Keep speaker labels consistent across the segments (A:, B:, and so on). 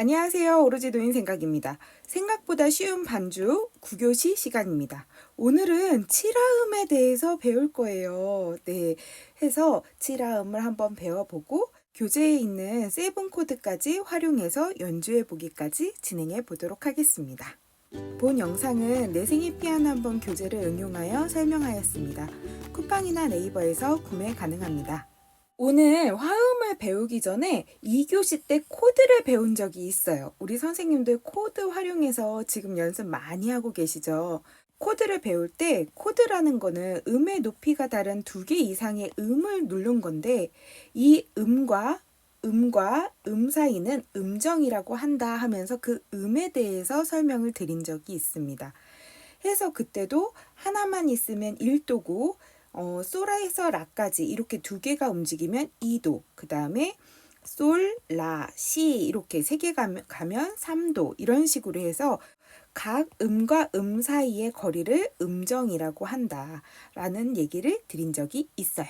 A: 안녕하세요. 오로지 노인 생각입니다. 생각보다 쉬운 반주 9교시 시간입니다. 오늘은 칠화음에 대해서 배울 거예요. 네, 해서 칠화음을 한번 배워보고 교재에 있는 세븐 코드까지 활용해서 연주해 보기까지 진행해 보도록 하겠습니다. 본 영상은 내 생일 피아노 한번 교재를 응용하여 설명하였습니다. 쿠팡이나 네이버에서 구매 가능합니다. 오늘 화음을 배우기 전에 2교시 때 코드를 배운 적이 있어요. 우리 선생님들 코드 활용해서 지금 연습 많이 하고 계시죠? 코드를 배울 때 코드라는 거는 음의 높이가 다른 2개 이상의 음을 누른 건데 이 음과 음 사이는 음정이라고 한다 하면서 그 음에 대해서 설명을 드린 적이 있습니다. 해서 그때도 하나만 있으면 1도고 솔에서 라까지 이렇게 2개가 움직이면 2도, 그 다음에 솔, 라, 시 이렇게 3개 가면 3도 이런 식으로 해서 각 음과 음 사이의 거리를 음정이라고 한다라는 얘기를 드린 적이 있어요.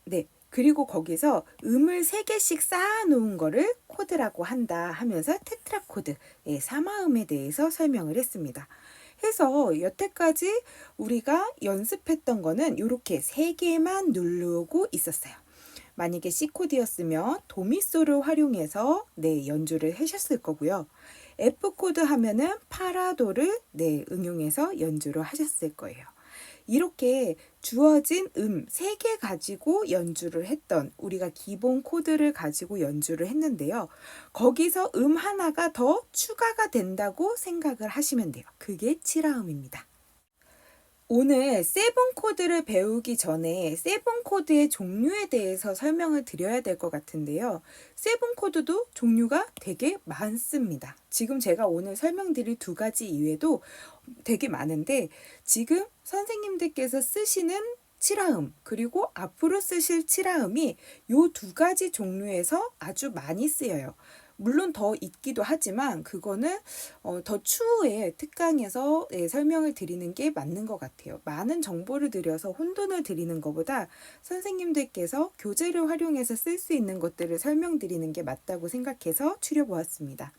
A: 네, 그리고 거기서 음을 3개씩 쌓아놓은 거를 코드라고 한다 하면서 테트라코드, 사마음에 대해서 설명을 했습니다. 해서 여태까지 우리가 연습했던 거는 이렇게 3개만 누르고 있었어요. 만약에 C코드였으면 도미솔을 활용해서 연주를 하셨을 거고요. F코드 하면은 파라도를 응용해서 연주를 하셨을 거예요. 이렇게 주어진 3개 가지고 연주를 했던 우리가 기본 코드를 가지고 연주를 했는데요. 거기서 하나가 더 추가가 된다고 생각을 하시면 돼요. 그게 칠화음입니다. 오늘 세븐 코드를 배우기 전에 세븐 코드의 종류에 대해서 설명을 드려야 될 것 같은데요. 세븐 코드도 종류가 되게 많습니다. 지금 제가 오늘 설명드릴 2가지 이외에도 되게 많은데 지금 선생님들께서 쓰시는 칠화음 그리고 앞으로 쓰실 칠화음이 이 2가지 종류에서 아주 많이 쓰여요. 물론 더 있기도 하지만 그거는 더 추후에 특강에서 설명을 드리는 게 맞는 것 같아요. 많은 정보를 드려서 혼돈을 드리는 것보다 선생님들께서 교재를 활용해서 쓸 수 있는 것들을 설명드리는 게 맞다고 생각해서 추려보았습니다.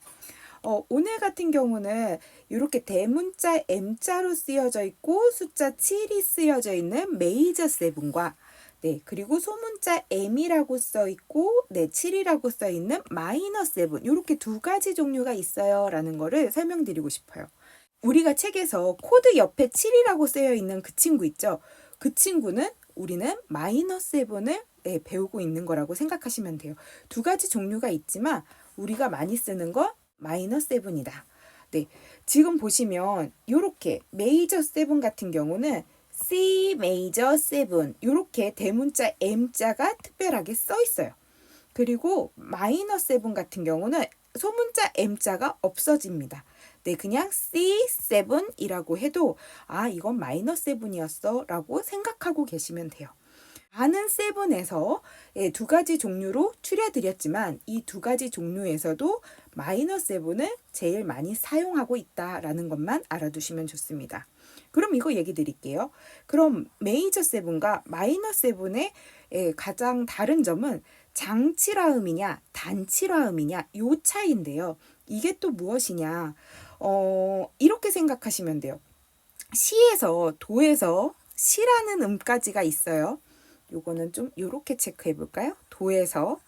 A: 오늘 같은 경우는 이렇게 대문자 M자로 쓰여져 있고 숫자 7이 쓰여져 있는 메이저 세븐과 그리고 소문자 M이라고 써 있고 7이라고 써 있는 마이너 세븐 이렇게 2가지 종류가 있어요 라는 거를 설명드리고 싶어요. 우리가 책에서 코드 옆에 7이라고 쓰여 있는 그 친구 있죠? 그 친구는 우리는 마이너 세븐을 배우고 있는 거라고 생각하시면 돼요. 2가지 종류가 있지만 우리가 많이 쓰는 거 마이너 세븐이다. 지금 보시면 이렇게 메이저 세븐 같은 경우는 C 메이저 세븐 이렇게 대문자 M자가 특별하게 써 있어요. 그리고 마이너 세븐 같은 경우는 소문자 M자가 없어집니다. 그냥 C7이라고 해도 이건 마이너 세븐이었어 라고 생각하고 계시면 돼요. 많은 세븐에서 2가지 종류로 추려드렸지만 이 2가지 종류에서도 마이너 세븐을 제일 많이 사용하고 있다라는 것만 알아두시면 좋습니다. 그럼 이거 얘기 드릴게요. 그럼 메이저 세븐과 마이너 세븐의 가장 다른 점은 장칠화음이냐 단칠화음이냐 요 차이인데요. 이게 또 무엇이냐 이렇게 생각하시면 돼요. 시에서 도에서 시라는 음까지가 있어요. 요거는 좀 요렇게 체크해 볼까요? 도에서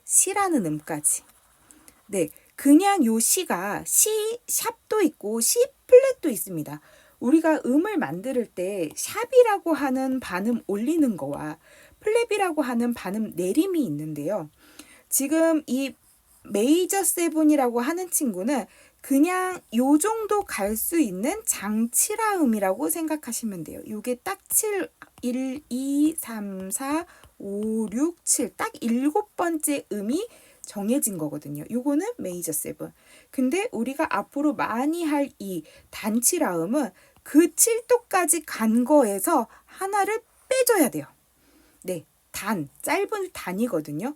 A: 시라는 음까지. 그냥 요 시가 시 샵도 있고 시 플랫도 있습니다. 우리가 음을 만들 때 샵이라고 하는 반음 올리는 거와 플랫이라고 하는 반음 내림이 있는데요. 지금 이 메이저 세븐이라고 하는 친구는 그냥 요 정도 갈 수 있는 장칠화음이라고 생각하시면 돼요. 요게 딱 7, 1, 2, 3, 4, 5, 6, 7 딱 7번째 음이 정해진 거거든요. 요거는 메이저 세븐. 근데 우리가 앞으로 많이 할 이 단칠화음은 그 7도까지 간 거에서 하나를 빼줘야 돼요. 짧은 단이거든요.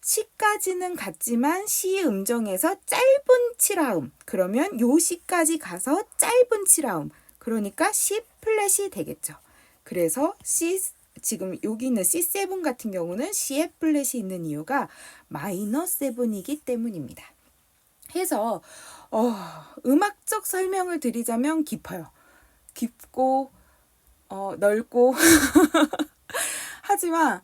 A: 시까지는 같지만 시 음정에서 짧은 칠화음. 그러면 요 시까지 가서 짧은 칠화음. 그러니까 시 플랫이 되겠죠. 그래서 지금 여기 있는 C7 같은 경우는 C에 플랫이 있는 이유가 마이너 7이기 때문입니다. 해서 음악적 설명을 드리자면 깊어요. 깊고 넓고 하지만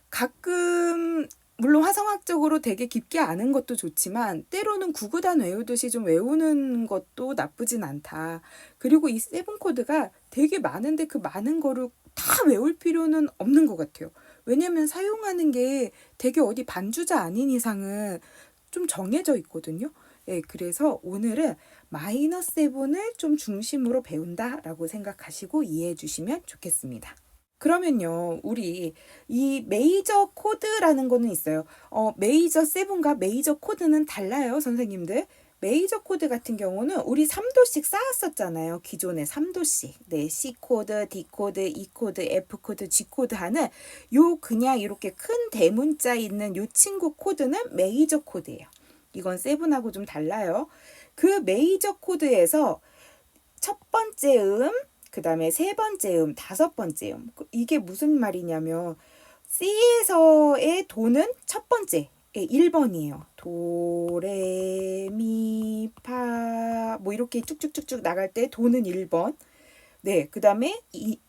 A: 가끔 물론 화성학적으로 되게 깊게 아는 것도 좋지만 때로는 구구단 외우듯이 좀 외우는 것도 나쁘진 않다. 그리고 이 세븐 코드가 되게 많은데 그 많은 거를 다 외울 필요는 없는 것 같아요. 왜냐면 사용하는 게 되게 어디 반주자 아닌 이상은 좀 정해져 있거든요. 예, 그래서 오늘은 마이너 세븐을 좀 중심으로 배운다라고 생각하시고 이해해 주시면 좋겠습니다. 그러면요, 우리 이 메이저 코드라는 거는 있어요. 메이저 7과 메이저 코드는 달라요, 선생님들. 메이저 코드 같은 경우는 우리 3도씩 쌓았었잖아요. 기존에 3도씩. 네, C 코드, D 코드, E 코드, F 코드, G 코드 하는 요 그냥 이렇게 큰 대문자 있는 요 친구 코드는 메이저 코드예요. 이건 7하고 좀 달라요. 그 메이저 코드에서 첫 번째 그 다음에 세 번째 다섯 번째 이게 무슨 말이냐면 C에서의 도는 첫 번째 1번이에요. 도, 레, 미, 파, 뭐 이렇게 쭉쭉쭉쭉 나갈 때 도는 1번. 네, 그 다음에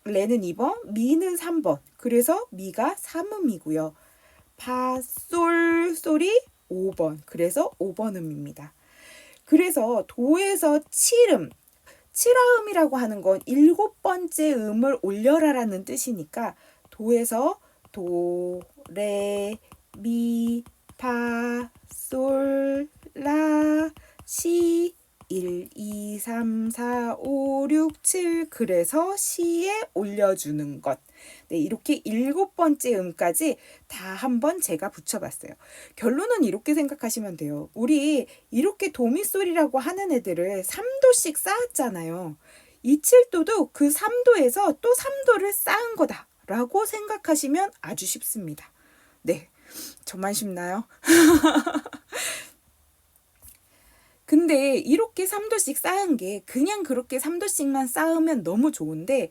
A: 레는 2번, 미는 3번. 그래서 미가 3음이고요. 파, 솔, 솔이 5번. 그래서 5번 음입니다. 그래서 도에서 7음, 7화음이라고 하는 건 7번째 음을 올려라라는 뜻이니까 도에서 도, 레, 미, 파, 솔, 라, 시 1, 2, 3, 4, 5, 6, 7 그래서 시에 올려주는 것. 네, 이렇게 7번째 음까지 다 한번 제가 붙여봤어요. 결론은 이렇게 생각하시면 돼요. 우리 이렇게 도미솔이라고 하는 애들을 3도씩 쌓았잖아요. 이 7도도 그 3도에서 또 3도를 쌓은 거다라고 생각하시면 아주 쉽습니다. 네, 저만 쉽나요? 근데 이렇게 3도씩 쌓은 게 그냥 그렇게 3도씩만 쌓으면 너무 좋은데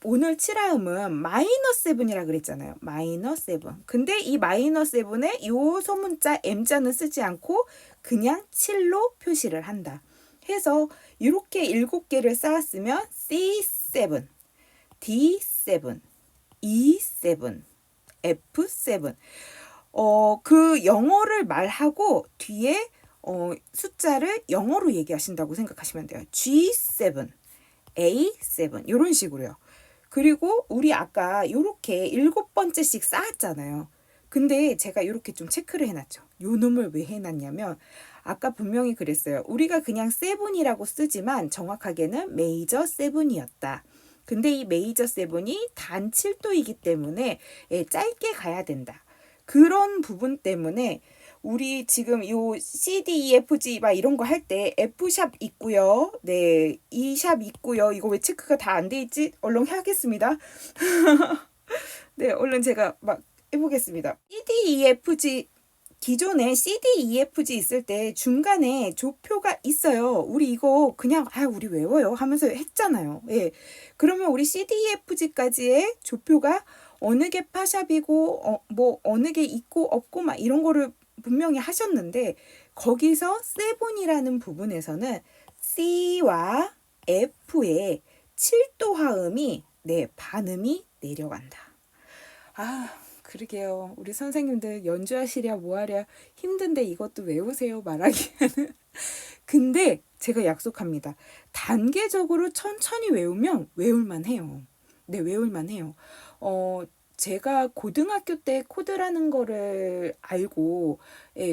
A: 오늘 7화음은 마이너 7이라 그랬잖아요. 마이너 7. 근데 이 마이너 7에 요 소문자 M자는 쓰지 않고 그냥 7로 표시를 한다. 해서 이렇게 7개를 쌓았으면 C7, D7, E7, F7. 그 영어를 말하고 뒤에 숫자를 영어로 얘기하신다고 생각하시면 돼요. G7, A7 이런 식으로요. 그리고 우리 아까 이렇게 7번째씩 쌓았잖아요. 근데 제가 이렇게 좀 체크를 해놨죠. 요 놈을 왜 해놨냐면 아까 분명히 그랬어요. 우리가 그냥 7이라고 쓰지만 정확하게는 메이저 7이었다. 근데 이 메이저 7이 단 7도이기 때문에 짧게 가야 된다. 그런 부분 때문에 우리 지금 요 C, D, E, F, G 막 이런 거 할 때 F샵 있고요. 네, E샵 있고요. 이거 왜 체크가 다 안 돼 있지? 얼른 하겠습니다. 네, 얼른 제가 막 해보겠습니다. C, D, E, F, G 기존에 C, D, E, F, G 있을 때 중간에 조표가 있어요. 우리 이거 그냥 우리 외워요 하면서 했잖아요. 예. 그러면 우리 C, D, E, F, G까지의 조표가 어느 게 파샵이고 뭐 어느 게 있고 없고 막 이런 거를 분명히 하셨는데 거기서 세븐이라는 부분에서는 C와 F의 7도 화음이 반음이 내려간다. 그러게요. 우리 선생님들 연주하시랴 뭐하랴 힘든데 이것도 외우세요 말하기에는. 근데 제가 약속합니다. 단계적으로 천천히 외우면 외울만 해요. 네, 외울만 해요. 제가 고등학교 때 코드라는 거를 알고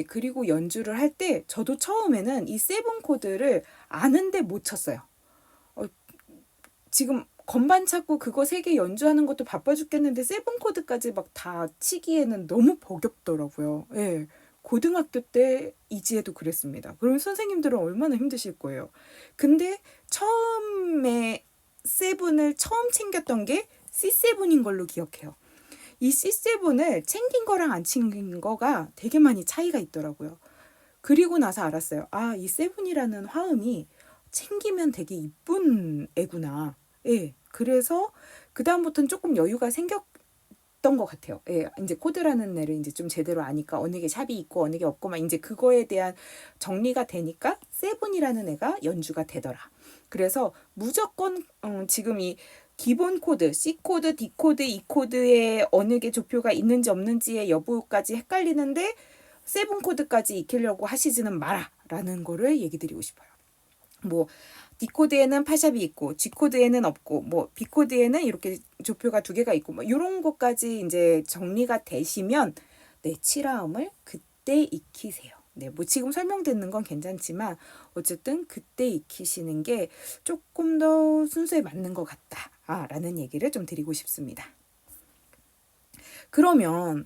A: 그리고 연주를 할 때 저도 처음에는 이 세븐 코드를 아는데 못 쳤어요. 지금 건반 찾고 그거 3개 연주하는 것도 바빠 죽겠는데 세븐 코드까지 막 다 치기에는 너무 버겁더라고요. 예. 고등학교 때 이지혜도 그랬습니다. 그럼 선생님들은 얼마나 힘드실 거예요. 근데 처음에 세븐을 처음 챙겼던 게 C7인 걸로 기억해요. 이 C7을 챙긴 거랑 안 챙긴 거가 되게 많이 차이가 있더라고요. 그리고 나서 알았어요. 이 세븐이라는 화음이 챙기면 되게 이쁜 애구나. 예. 그래서 그다음부터는 조금 여유가 것 같아요. 예, 이제 코드라는 애를 이제 좀 제대로 아니까 어느 게 샵이 있고 어느 게 없고 막 이제 그거에 대한 정리가 되니까 세븐이라는 애가 연주가 되더라. 그래서 무조건 지금 이 기본 코드, C 코드, D 코드, E 코드에 어느 게 조표가 있는지 없는지의 여부까지 헷갈리는데 세븐 코드까지 익히려고 하시지는 마라라는 거를 얘기 드리고 싶어요. 뭐 D 코드에는 파샵이 있고 G 코드에는 없고 뭐 B 코드에는 이렇게 조표가 두 개가 있고 뭐 이런 것까지 이제 정리가 되시면 네, 7화음을 그때 익히세요. 네, 뭐 지금 설명드리는 건 괜찮지만 어쨌든 그때 익히시는 게 조금 더 순서에 맞는 것 같다라는 얘기를 좀 드리고 싶습니다. 그러면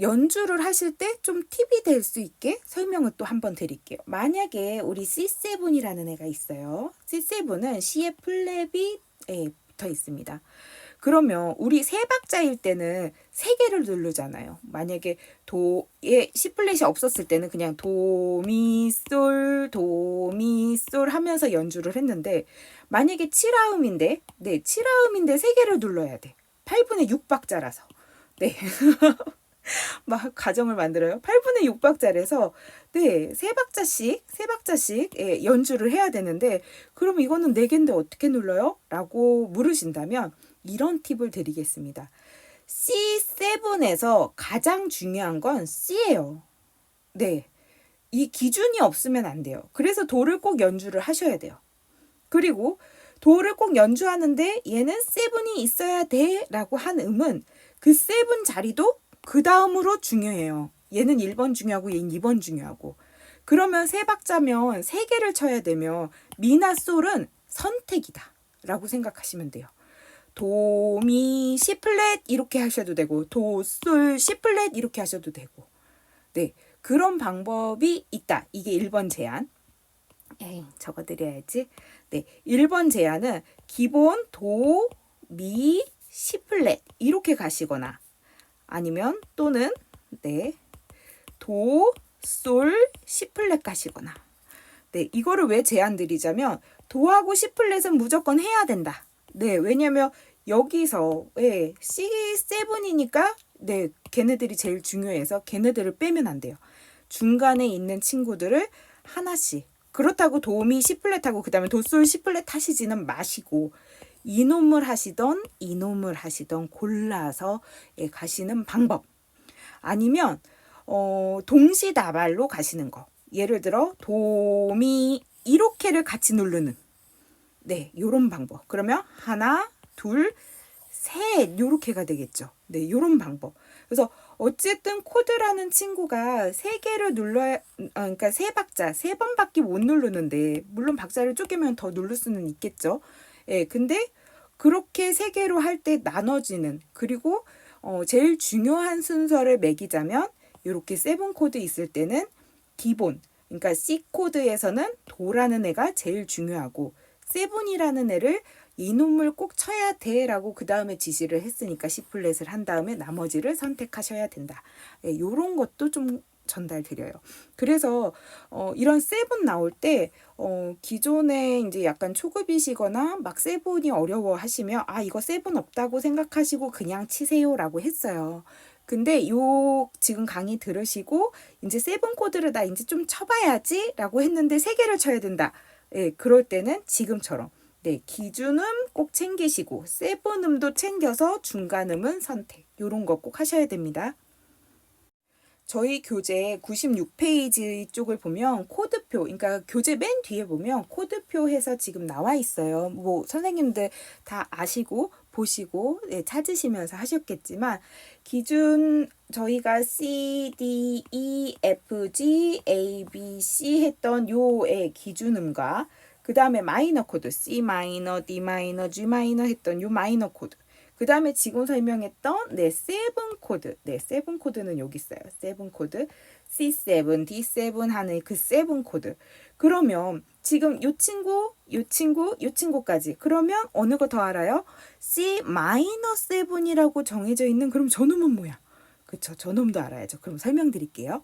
A: 연주를 하실 때 좀 팁이 될 수 있게 설명을 또 한번 드릴게요. 만약에 우리 C7이라는 애가 있어요. C7은 C의 플랫이 붙어 있습니다. 그러면 우리 세 박자일 때는 세 개를 누르잖아요. 만약에 도에 C 플랫이 없었을 때는 그냥 도미솔 도미솔 하면서 연주를 했는데 만약에 7화음인데 네 7화음인데 세 개를 눌러야 돼. 8분의 6박자라서 네. 막 가정을 만들어요. 8분의 6박자라서 네, 세 박자씩 예, 연주를 해야 되는데 그럼 이거는 4개인데 어떻게 눌러요? 라고 물으신다면 이런 팁을 드리겠습니다. C7에서 가장 중요한 건 C예요. 네. 이 기준이 없으면 안 돼요. 그래서 도를 꼭 연주를 하셔야 돼요. 그리고 도를 꼭 연주하는데 얘는 7이 있어야 돼 라고 한 음은 그 7 자리도 그 다음으로 중요해요. 얘는 1번 중요하고 얘는 2번 중요하고. 그러면 세 박자면 세 개를 쳐야 되면 미나 솔은 선택이다 라고 생각하시면 돼요. 도, 미, 시 플랫 이렇게 하셔도 되고 도, 솔, 시 플랫 이렇게 하셔도 되고 네, 그런 방법이 있다. 이게 1번 제안. 적어드려야지. 네, 1번 제안은 기본 도, 미, 시 플랫 이렇게 가시거나 아니면 또는 네, 도, 솔, 시 플랫 가시거나 네, 이거를 왜 제안 드리자면 도하고 시 플랫은 무조건 해야 된다. 네, 왜냐면 여기서 C7이니까 네, 걔네들이 제일 중요해서 걔네들을 빼면 안 돼요. 중간에 있는 친구들을 하나씩 그렇다고 도미 시 플랫하고 그 다음에 도솔 시 플랫 하시지는 마시고 이놈을 하시던 골라서 가시는 방법 아니면 동시다발로 가시는 거 예를 들어 도미 이렇게를 같이 누르는 네 요런 방법 그러면 하나 둘 셋 요렇게가 되겠죠. 네 요런 방법 그래서 어쨌든 코드라는 친구가 세 개를 눌러야 그러니까 세 박자 세 번밖에 못 누르는데 물론 박자를 쪼개면 더 누를 수는 있겠죠. 예, 근데 그렇게 세 개로 할 때 나눠지는 그리고 제일 중요한 순서를 매기자면 이렇게 세븐 코드 있을 때는 기본 그러니까 C 코드에서는 도라는 애가 제일 중요하고 세븐이라는 애를 이놈을 꼭 쳐야 돼 라고 그 다음에 지시를 했으니까 C 플랫을 한 다음에 나머지를 선택하셔야 된다. 예, 요런 것도 좀 전달 드려요. 그래서 이런 세븐 나올 때 기존에 이제 약간 초급이시거나 막 세븐이 어려워 하시면 아 이거 세븐 없다고 생각하시고 그냥 치세요라고 했어요. 근데 요 지금 강의 들으시고 이제 세븐 코드를 나 이제 좀 쳐봐야지 라고 했는데 세 개를 쳐야 된다. 예, 그럴 때는 지금처럼 네, 기준음 꼭 챙기시고 세븐음도 챙겨서 중간음은 선택 요런 거 꼭 하셔야 됩니다. 저희 교재 96페이지 쪽을 보면 코드표, 그러니까 교재 맨 뒤에 보면 코드표 해서 지금 나와 있어요. 뭐 선생님들 다 아시고 보시고 네, 찾으시면서 하셨겠지만 기준 저희가 C, D, E, F, G, A, B, C 했던 요의 기준음과 그 다음에 마이너 코드 C 마이너, D 마이너, G 마이너 했던 요 마이너 코드 그 다음에 지금 설명했던 네 세븐 코드 네 세븐 코드는 여기 있어요. 세븐 코드 C7, D7 하는 그 세븐 코드 그러면 지금 요 친구까지 그러면 어느 거 더 알아요? C 마이너 7이라고 정해져 있는 그럼 저놈은 뭐야? 그쵸 저놈도 알아야죠. 그럼 설명드릴게요.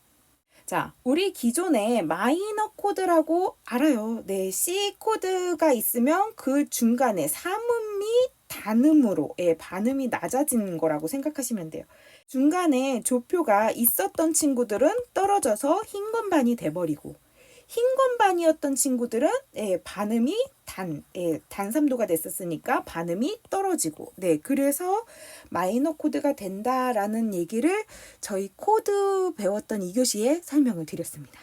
A: 자, 우리 기존에 마이너 코드라고 알아요. 네, C 코드가 있으면 그 중간에 3음 및 단음으로 반음이 낮아진 거라고 생각하시면 돼요. 중간에 조표가 있었던 친구들은 떨어져서 흰 건반이 돼버리고 흰 건반이었던 친구들은 반음이 단삼도가 됐었으니까 반음이 떨어지고 그래서 마이너 코드가 된다라는 얘기를 저희 코드 배웠던 2교시에 설명을 드렸습니다.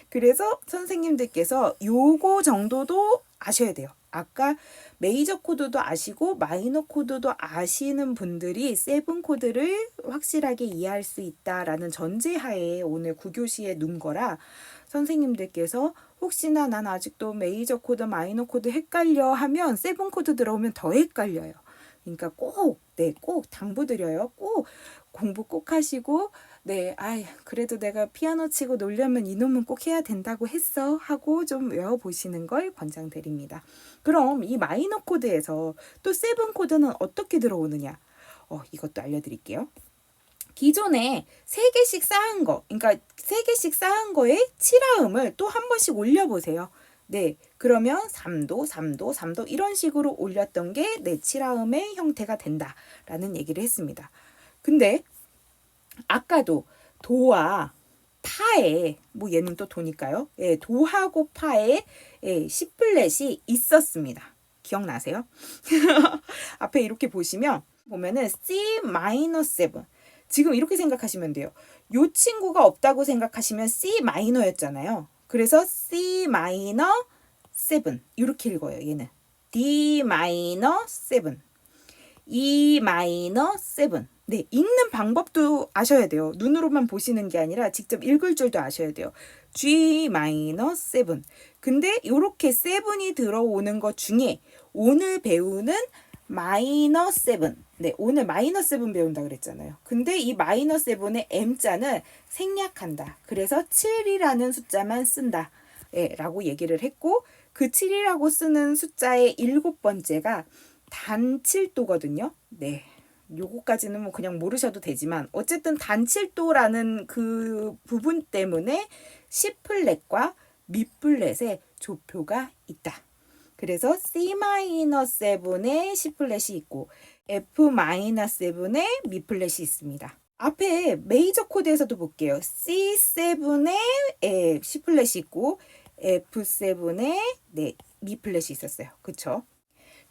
A: 그래서 선생님들께서 요거 정도도 아셔야 돼요. 아까 메이저 코드도 아시고 마이너 코드도 아시는 분들이 세븐 코드를 확실하게 이해할 수 있다라는 전제하에 오늘 9교시에 놓은 거라 선생님들께서 혹시나 난 아직도 메이저 코드, 마이너 코드 헷갈려 하면 세븐 코드 들어오면 더 헷갈려요. 그러니까 꼭 당부드려요. 꼭 공부 꼭 하시고 그래도 내가 피아노 치고 놀려면 이놈은 꼭 해야 된다고 했어 하고 좀 외워보시는 걸 권장드립니다. 그럼 이 마이너 코드에서 또 세븐 코드는 어떻게 들어오느냐? 이것도 알려드릴게요. 기존에 3개씩 쌓은 거, 그러니까 3개씩 쌓은 거에 7화음을 또 한 번씩 올려보세요. 그러면 3도, 3도, 3도 이런 식으로 올렸던 게 7화음의 형태가 된다라는 얘기를 했습니다. 근데 아까도 도와 파에 얘는 또 도니까요. 도하고 파에 C플랫이 있었습니다. 기억나세요? 앞에 이렇게 보면은 C 마이너 7 지금 이렇게 생각하시면 돼요. 요 친구가 없다고 생각하시면 C 마이너였잖아요. 그래서 C 마이너 7 이렇게 읽어요. 얘는 D 마이너 7 E 마이너 7 읽는 방법도 아셔야 돼요. 눈으로만 보시는 게 아니라 직접 읽을 줄도 아셔야 돼요. G 마이너 7 근데 이렇게 7이 들어오는 것 중에 오늘 배우는 마이너 7 오늘 마이너 7 배운다 그랬잖아요. 근데 이 마이너 7의 M자는 생략한다. 그래서 7이라는 숫자만 쓴다 라고 얘기를 했고 그 7이라고 쓰는 숫자의 7번째가 단 7도거든요. 요거까지는 그냥 모르셔도 되지만 어쨌든 단 7도라는 그 부분 때문에 C플랫과 미플랫의 조표가 있다. 그래서 C-7에 C플랫이 있고 F-7에 미플랫이 있습니다. 앞에 메이저 코드에서도 볼게요. C7에 C플랫이 있고 F7에 미플랫이 있었어요. 그쵸?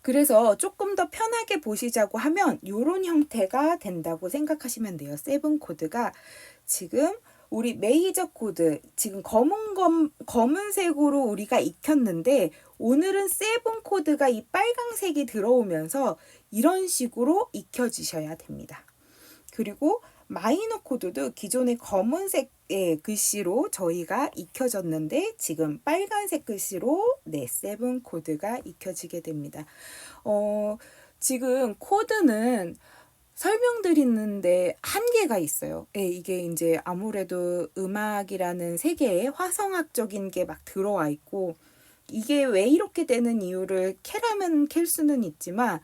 A: 그래서 조금 더 편하게 보시자고 하면 이런 형태가 된다고 생각하시면 돼요. 세븐 코드가 지금 우리 메이저 코드 지금 검은색으로 우리가 익혔는데 오늘은 세븐 코드가 이 빨강색이 들어오면서 이런 식으로 익혀지셔야 됩니다. 그리고 마이너 코드도 기존의 검은색의 글씨로 저희가 익혀졌는데 지금 빨간색 글씨로 세븐 코드가 익혀지게 됩니다. 지금 코드는 설명드리는데 한계가 있어요. 이게 이제 아무래도 음악이라는 세계에 화성학적인 게 막 들어와 있고 이게 왜 이렇게 되는 이유를 캐라면 캘 수는 있지만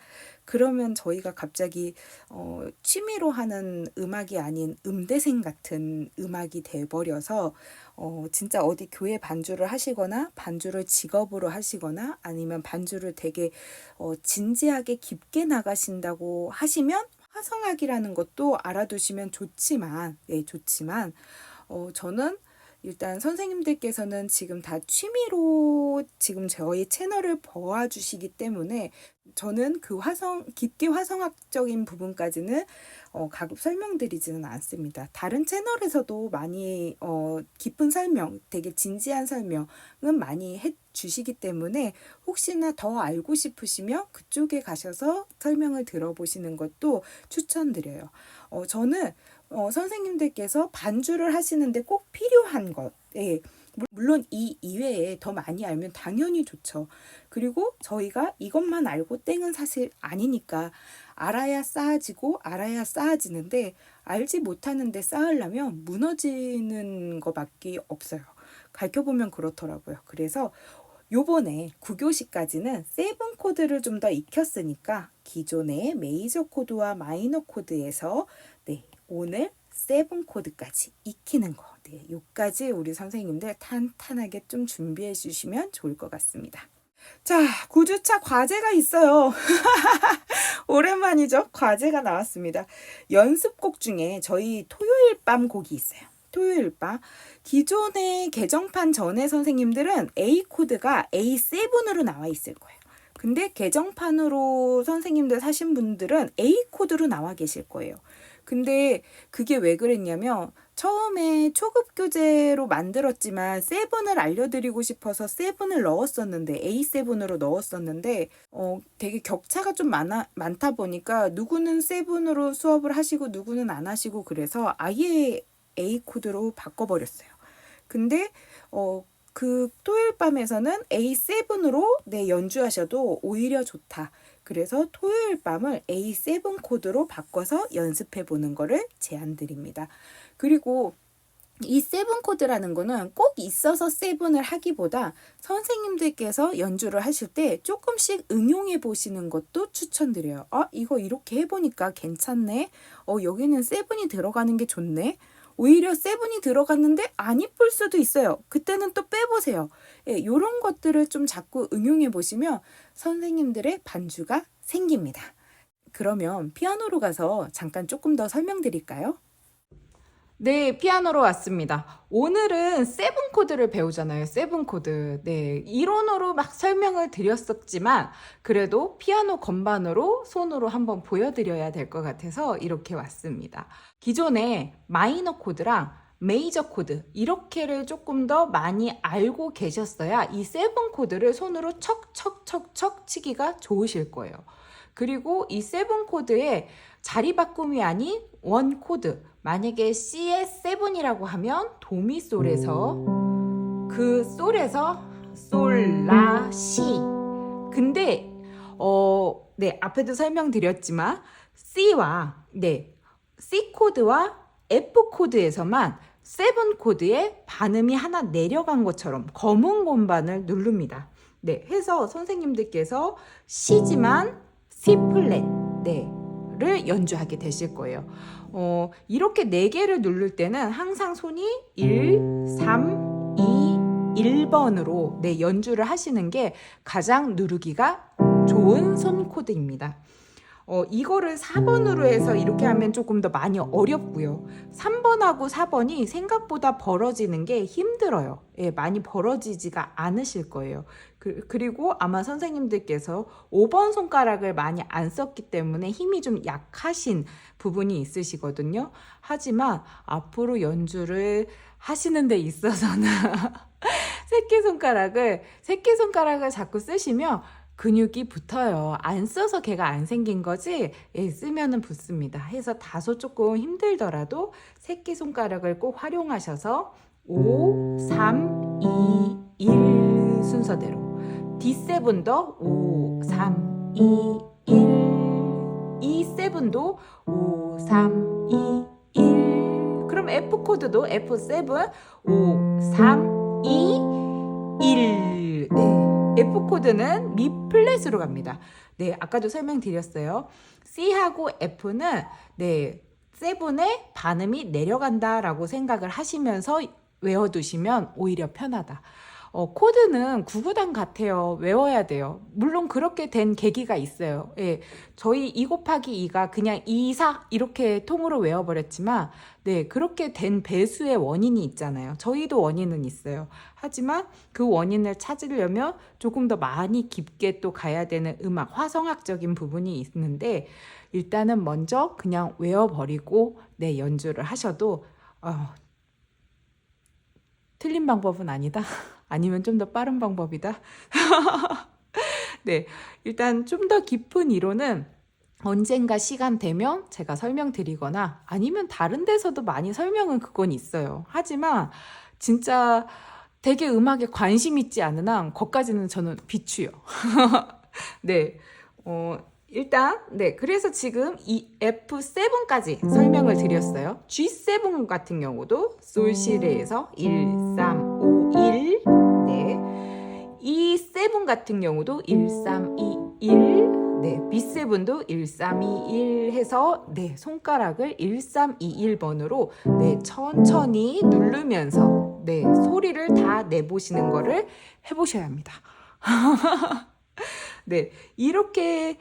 A: 그러면 저희가 갑자기 취미로 하는 음악이 아닌 음대생 같은 음악이 돼버려서 진짜 어디 교회 반주를 하시거나 반주를 직업으로 하시거나 아니면 반주를 되게 진지하게 깊게 나가신다고 하시면 화성학이라는 것도 알아두시면 좋지만 저는 일단 선생님들께서는 지금 다 취미로 지금 저희 채널을 봐주시기 때문에 저는 그 깊게 화성학적인 부분까지는 가급 설명드리지는 않습니다. 다른 채널에서도 많이 깊은 설명, 되게 진지한 설명은 많이 해주시기 때문에 혹시나 더 알고 싶으시면 그쪽에 가셔서 설명을 들어보시는 것도 추천드려요. 저는 선생님들께서 반주를 하시는데 꼭 필요한 것, 물론 이 이외에 더 많이 알면 당연히 좋죠. 그리고 저희가 이것만 알고 땡은 사실 아니니까 알아야 쌓아지고 알아야 쌓아지는데 알지 못하는데 쌓으려면 무너지는 것밖에 없어요. 가르쳐보면 그렇더라고요. 그래서 요번에 9교시까지는 세븐 코드를 좀 더 익혔으니까 기존의 메이저 코드와 마이너 코드에서 오늘 세븐 코드까지 익히는 거 요까지 우리 선생님들 탄탄하게 좀 준비해 주시면 좋을 것 같습니다. 자, 9주차 과제가 있어요. 오랜만이죠? 과제가 나왔습니다. 연습곡 중에 저희 토요일 밤 곡이 있어요. 토요일 밤. 기존의 개정판 전에 선생님들은 A 코드가 A7으로 나와 있을 거예요. 근데 개정판으로 선생님들 사신 분들은 A 코드로 나와 계실 거예요. 근데 그게 왜 그랬냐면 처음에 초급 교재로 만들었지만 7을 알려드리고 싶어서 7을 넣었었는데 A7으로 넣었었는데 되게 격차가 좀 많다 보니까 누구는 7으로 수업을 하시고 누구는 안 하시고 그래서 아예 A 코드로 바꿔버렸어요. 근데 그 토요일 밤에서는 A7으로 연주하셔도 오히려 좋다. 그래서 토요일 밤을 A7 코드로 바꿔서 연습해 보는 거를 제안드립니다. 그리고 이 7 코드라는 거는 꼭 있어서 7을 하기보다 선생님들께서 연주를 하실 때 조금씩 응용해 보시는 것도 추천드려요. 이거 이렇게 해보니까 괜찮네. 여기는 7이 들어가는 게 좋네. 오히려 7이 들어갔는데 안 이쁠 수도 있어요. 그때는 또 빼보세요. 이런 것들을 좀 자꾸 응용해 보시면 선생님들의 반주가 생깁니다. 그러면 피아노로 가서 잠깐 조금 더 설명드릴까요?
B: 네, 피아노로 왔습니다. 오늘은 세븐 코드를 배우잖아요. 세븐 코드. 네, 이론으로 막 설명을 드렸었지만 그래도 피아노 건반으로 손으로 한번 보여드려야 될 것 같아서 이렇게 왔습니다. 기존에 마이너 코드랑 메이저 코드 이렇게를 조금 더 많이 알고 계셨어야 이 세븐 코드를 손으로 척척척척 치기가 좋으실 거예요. 그리고 이 세븐 코드의 자리 바꿈이 아닌 원 코드, 만약에 C의 7이라고 하면 도미솔에서 그 솔에서 솔, 라, 시. 근데 네, 앞에도 설명드렸지만 C와 C 코드와 F 코드에서만 7 코드의 반음이 하나 내려간 것처럼 검은 건반을 누릅니다. 네, 해서 선생님들께서 C지만 C 플랫, 를 연주하게 되실 거예요. 이렇게 4개를 누를 때는 항상 손이 1, 3, 2, 1번으로 연주를 하시는 게 가장 누르기가 좋은 손 코드입니다. 이거를 4번으로 해서 이렇게 하면 조금 더 많이 어렵고요. 3번하고 4번이 생각보다 벌어지는 게 힘들어요. 많이 벌어지지가 않으실 거예요. 그리고 아마 선생님들께서 5번 손가락을 많이 안 썼기 때문에 힘이 좀 약하신 부분이 있으시거든요. 하지만 앞으로 연주를 하시는 데 있어서는 새끼손가락을 자꾸 쓰시면 근육이 붙어요. 안 써서 걔가 안 생긴 거지 쓰면은 붙습니다. 해서 다소 조금 힘들더라도 새끼손가락을 꼭 활용하셔서 5, 3, 2, 1 순서대로 D7도 5, 3, 2, 1 E7도 5, 3, 2, 1 그럼 F코드도 F7 5, 3, 2, 1 F코드는 미 플랫으로 갑니다. 네, 아까도 설명드렸어요. C하고 F는 7의 반음이 내려간다라고 생각을 하시면서 외워두시면 오히려 편하다. 코드는 구구단 같아요. 외워야 돼요. 물론 그렇게 된 계기가 있어요. 저희 2 곱하기 2가 그냥 2, 4 이렇게 통으로 외워버렸지만 그렇게 된 배수의 원인이 있잖아요. 저희도 원인은 있어요. 하지만 그 원인을 찾으려면 조금 더 많이 깊게 또 가야 되는 음악, 화성학적인 부분이 있는데 일단은 먼저 그냥 외워버리고 연주를 하셔도 틀린 방법은 아니다. 아니면 좀 더 빠른 방법이다. 일단 좀 더 깊은 이론은 언젠가 시간 되면 제가 설명드리거나 아니면 다른 데서도 많이 설명은 그건 있어요. 하지만 진짜 되게 음악에 관심 있지 않은 한 거기까지는 저는 비추요. 일단 그래서 지금 이 F7까지 설명을 드렸어요. G7 같은 경우도 솔시레에서 1, 3, 5, 1 이 7 같은 경우도 1, 3, 2, 1 B7도 1, 3, 2, 1 해서 손가락을 1, 3, 2, 1번으로 천천히 누르면서 소리를 다 내보시는 거를 해보셔야 합니다. 네, 이렇게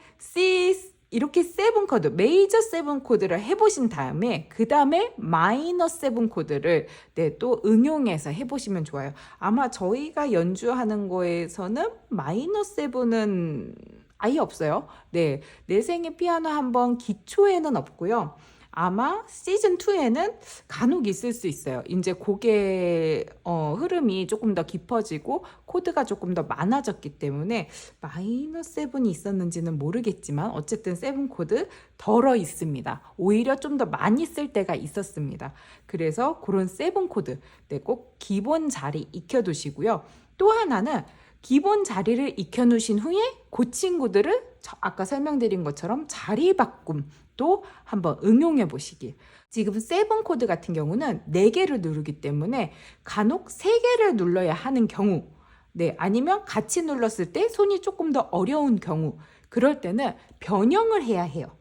B: 세븐 코드, 메이저 세븐 코드를 해보신 다음에 그 다음에 마이너 세븐 코드를 네, 또 응용해서 해보시면 좋아요. 아마 저희가 연주하는 거에서는 마이너 세븐은 아예 없어요. 네, 내 생의 피아노 한번 기초에는 없고요. 아마 시즌 2에는 간혹 있을 수 있어요. 이제 곡의 흐름이 조금 더 깊어지고 코드가 조금 더 많아졌기 때문에 마이너 세븐이 있었는지는 모르겠지만 어쨌든 세븐 코드 덜어 있습니다. 오히려 좀 더 많이 쓸 때가 있었습니다. 그래서 그런 세븐 코드 네, 꼭 기본 자리 익혀두시고요. 또 하나는 기본 자리를 익혀놓으신 후에 그 친구들을 아까 설명드린 것처럼 자리 바꿈도 한번 응용해 보시기. 지금 세븐 코드 같은 경우는 4개를 누르기 때문에 간혹 3개를 눌러야 하는 경우, 네, 아니면 같이 눌렀을 때 손이 조금 더 어려운 경우, 그럴 때는 변형을 해야 해요.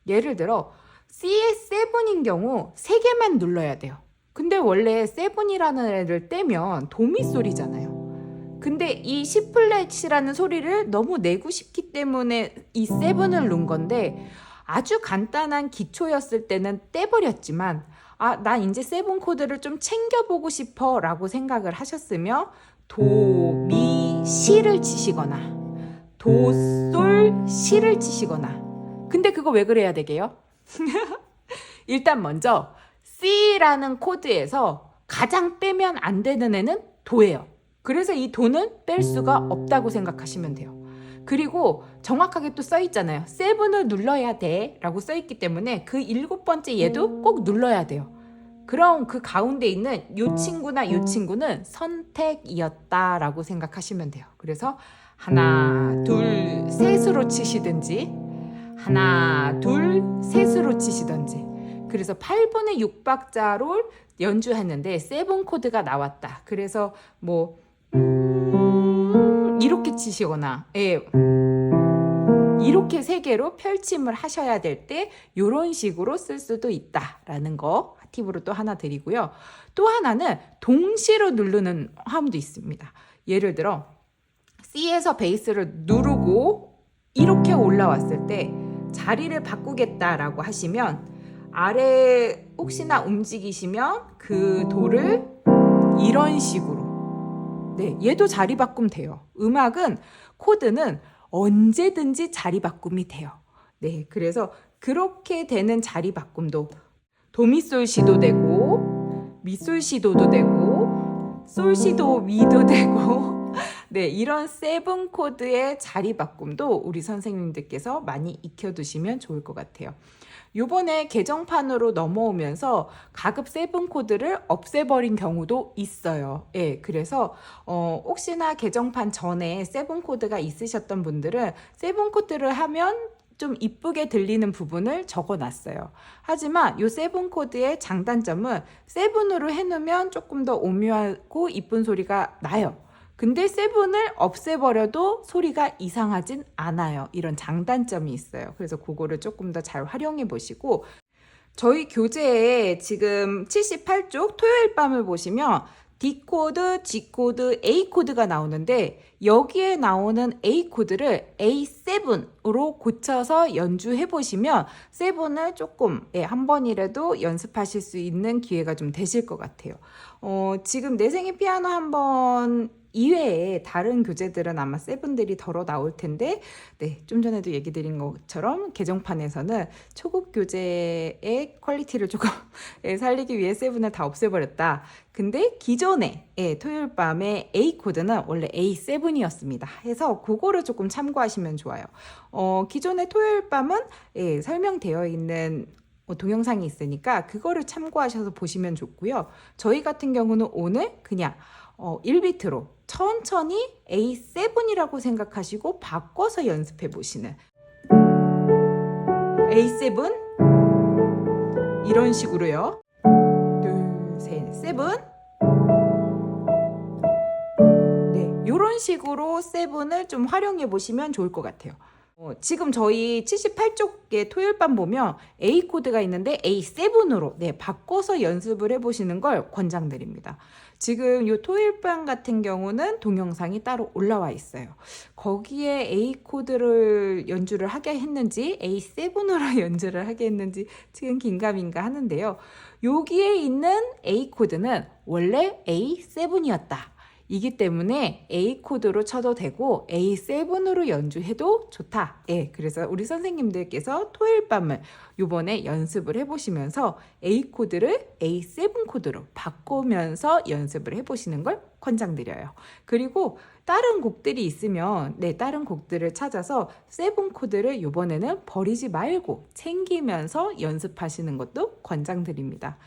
B: 예를 들어 C의 7인 경우 3개만 눌러야 돼요. 근데 원래 7이라는 애를 떼면 도미 소리잖아요. 근데 이 C 플랫이라는 소리를 너무 내고 싶기 때문에 이 7을 넣은 건데 아주 간단한 기초였을 때는 떼버렸지만 나 이제 7 코드를 좀 챙겨보고 싶어 라고 생각을 하셨으면 도, 미, 시를 치시거나 도, 솔, 시를 치시거나 근데 그거 왜 그래야 되게요? 일단 먼저 C라는 코드에서 가장 빼면 안 되는 애는 도예요. 그래서 이 도는 뺄 수가 없다고 생각하시면 돼요. 그리고 정확하게 또 써있잖아요. 7을 눌러야 돼 라고 써있기 때문에 그 7번째 얘도 꼭 눌러야 돼요. 그럼 그 가운데 있는 요 친구나 요 친구는 선택이었다 라고 생각하시면 돼요. 그래서 하나, 둘, 셋으로 치시든지 하나, 둘, 셋으로 치시든지 그래서 8분의 6박자로 연주했는데 7 코드가 나왔다. 그래서 뭐 이렇게 치시거나 이렇게 3개로 펼침을 하셔야 될 때 이런 식으로 쓸 수도 있다라는 거 팁으로 또 하나 드리고요. 또 하나는 동시로 누르는 화음도 있습니다. 예를 들어 C에서 베이스를 누르고 이렇게 올라왔을 때 자리를 바꾸겠다라고 하시면 아래 혹시나 움직이시면 그 도를 이런 식으로 네, 얘도 자리 바꿈 돼요. 음악은 코드는 언제든지 자리 바꿈이 돼요. 네, 그래서 그렇게 되는 자리 바꿈도 도미솔시도 되고 미솔시도도 되고 솔시도 미도 되고 네, 이런 7 코드의 자리 바꿈도 우리 선생님들께서 많이 익혀두시면 좋을 것 같아요. 요번에 개정판으로 넘어오면서 가급 7 코드를 없애버린 경우도 있어요. 예, 그래서 혹시나 개정판 전에 7 코드가 있으셨던 분들은 7 코드를 하면 좀 이쁘게 들리는 부분을 적어놨어요. 하지만 이 7 코드의 장단점은 7으로 해놓으면 조금 더 오묘하고 이쁜 소리가 나요. 근데 7을 없애버려도 소리가 이상하진 않아요. 이런 장단점이 있어요. 그래서 그거를 조금 더 잘 활용해 보시고 저희 교재에 지금 78쪽 토요일 밤을 보시면 D 코드, G 코드, A 코드가 나오는데 여기에 나오는 A 코드를 A7으로 고쳐서 연주해 보시면 7을 조금 한 번이라도 연습하실 수 있는 기회가 좀 되실 것 같아요. 지금 내 생의 피아노 한 번 이외에 다른 교재들은 아마 7들이 덜어 나올 텐데 네, 좀 전에도 얘기 드린 것처럼 개정판에서는 초급 교재의 퀄리티를 조금 살리기 위해 7을 다 없애버렸다. 근데 기존에 토요일 밤에 A 코드는 원래 A7이었습니다. 해서 그거를 조금 참고하시면 좋아요. 기존의 토요일 밤은 설명되어 있는 동영상이 있으니까 그거를 참고하셔서 보시면 좋고요. 저희 같은 경우는 오늘 그냥 1비트로 천천히 A7이라고 생각하시고 바꿔서 연습해 보시는 A7 이런 식으로요. 둘, 셋, 7 네, 이런 식으로 7을 좀 활용해 보시면 좋을 것 같아요. 지금 저희 78쪽의 토요일 밤 보면 A 코드가 있는데 A7으로 바꿔서 연습을 해보시는 걸 권장드립니다. 지금 요 토일반 같은 경우는 동영상이 따로 올라와 있어요. 거기에 A 코드를 연주를 하게 했는지 A7으로 연주를 하게 했는지 지금 긴가민가 하는데요. 여기에 있는 A 코드는 원래 A7이었다. 이기 때문에 A 코드로 쳐도 되고 A7으로 연주해도 좋다. 예, 그래서 우리 선생님들께서 토요일밤을 요번에 연습을 해보시면서 A 코드를 A7 코드로 바꾸면서 연습을 해보시는 걸 권장드려요. 그리고 다른 곡들이 있으면 다른 곡들을 찾아서 7 코드를 요번에는 버리지 말고 챙기면서 연습하시는 것도 권장드립니다.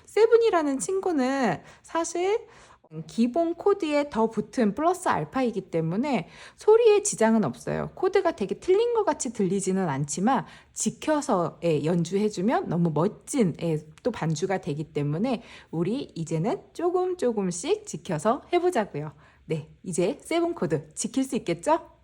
B: 7이라는 친구는 사실 기본 코드에 더 붙은 플러스 알파이기 때문에 소리에 지장은 없어요. 코드가 되게 틀린 것 같이 들리지는 않지만 지켜서 연주해주면 너무 멋진 또 반주가 되기 때문에 우리 이제는 조금씩 지켜서 해보자고요. 네, 이제 7 코드 지킬 수 있겠죠?